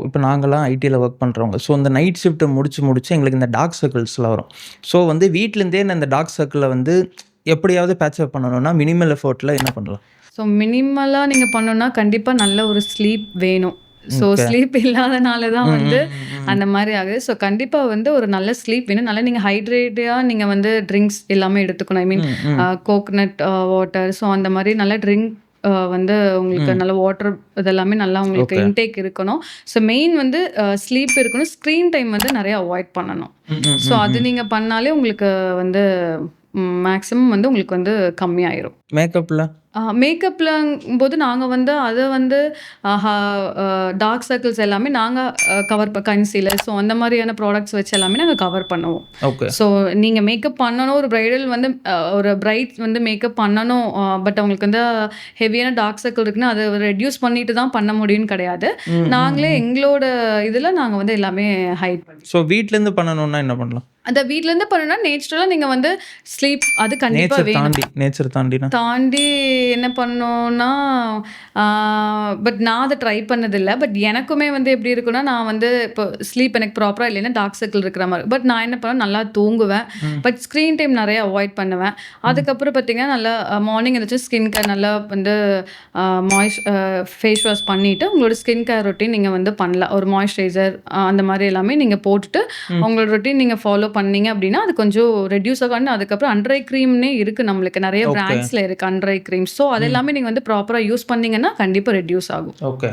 இப்போ நாங்கலாம் ஐடில ஒர்க் பண்றவங்க. ஸோ இந்த நைட் ஷிஃப்ட்ட முடிச்சு எங்களுக்கு இந்த டார்க் சர்க்கிள்ஸ்லாம் வரும். ஸோ வந்து வீட்லேருந்தே நான் இந்த டார்க் சர்க்கிள வந்து எப்படியாவது பேட்ச் அப் பண்ணணும்னா, மினிமல் எஃபோர்ட்ல என்ன பண்ணலாம்? ஸோ மினிமலா நீங்க பண்ணணும்னா, கண்டிப்பா நல்ல ஒரு ஸ்லீப் வேணும். So okay. ஸ்லீப் இல்லாதனால தான் ம், வந்து ம், ம், ம். அந்த மாரி ஆகுது. ஸோ கண்டிப்பா வந்து ஒரு நல்ல ஸ்லீப் வேணும். நல்லா நீங்க ஹைட்ரேட்டா நீங்க வந்து ட்ரிங்க்ஸ் எல்லாமே எடுத்துக்கணும். ஐ மீன் ம், ம், கோகனட் வாட்டர் ஸோ அந்த மாரி நல்ல ட்ரிங்க் வந்து உங்களுக்கு ம். நல்ல வாட்டர் இதெல்லாமே நல்லா உங்களுக்கு ஓகே. இன்டேக் இருக்கணும். ஸோ மெயின் வந்து ஸ்லீப் இருக்கணும். ஸ்க்ரீன் டைம் வந்து நெறைய அவாய்ட் பண்ணணும். ம், ம், ஸோ ம், அது ம். நீங்க பண்ணாலே உங்களுக்கு வந்து மேக்ஸிமம் வந்து உங்களுக்கு வந்து கம்மியாயிரும். மேக்கப்ல? மேக்கப்லங்கும்போது நாங்க வந்து அத வந்து ஹ டார்க் சர்க்கிள்ஸ் எல்லாமே நாங்க கவர் கன்சீலர் ஸோ அந்த மாரியான ப்ராடக்ட்ஸ் வச்சு எல்லாமே நாங்க கவர் பண்ணுவோம். ஓகே. ஸோ நீங்க மேக்கப் பண்ணணும் ஒரு பிரைடல் வந்து ஒரு பிரைட் வந்து மேக்கப் பண்ணணும். பட் அவங்களுக்கு வந்து ஹெவியான டார்க் சர்க்கிள் இருக்குன்னா, அத ரெட்யூஸ் பண்ணிட்டு தான் பண்ண முடியும்னு கிடையாது. ம், ம், நாங்களே ம். எங்களோட இதுல நாங்க வந்து எல்லாமே ஹைட் ஸோ வீட்லேருந்து பண்ணணும்னா என்ன பண்ணலாம்? அத வீட்லருந்து பண்ணணும்னா நேச்சுரலா நீங்க வந்து ஸ்லீப் அது கண்டிப்பா வேணும். நேச்சர் தாண்டினா? தாண்டி என்ன பண்ணோம்னா, ஆ பட் நான் அத ட்ரை பண்ணதில்ல. பட் எனக்குமே வந்து எப்படி இருக்கும்னா, நான் வந்து இப்போ ஸ்லீப் எனக்கு ப்ராப்பரா இல்லைன்னா டார்க் சர்க்கிள் இருக்கிற மாரி. பட் நான் என்ன பண்ணுவேன், நல்லா தூங்குவேன். ம், பட் ஸ்க்ரீன் டைம் நெறைய அவாய்ட் பண்ணுவேன். ம். அதுக்கப்புறம் பார்த்தீங்கன்னா, நல்லா மார்னிங் எந்திரிச்சு ஸ்கின் கேர் நல்லா வந்து அ மாய்ஸ் ஃபேஸ் வாஷ் பண்ணிட்டு, உங்களோட ஸ்கின் கேர் ரொட்டீன் நீங்க வந்து பண்ணலாம். ஒரு மாய்ஸ்சரைசர் அந்த மாரி எல்லாமே நீங்க போட்டுட்டு, ம். உங்களோட ரொட்டீன் நீங்க ஃபாலோ பண்ணீங்க அப்படின்னா, அது கொஞ்சம் ரெட்யூஸ் ஆகும். அதுக்கப்புறம் அண்டர் ஐ கிரீம்னே இருக்கு நம்மளுக்கு. நெறைய ஓகே. பிராண்ட்ஸ்ல இருக்கு அண்டர் ஐ கிரீம். ஸோ அது ம். எல்லாமே நீங்க வந்து ப்ராப்பரா யூஸ் பண்ணீங்கன்னா, கண்டிப்பா ரெட்யூஸ் ஆகும். ஓகே.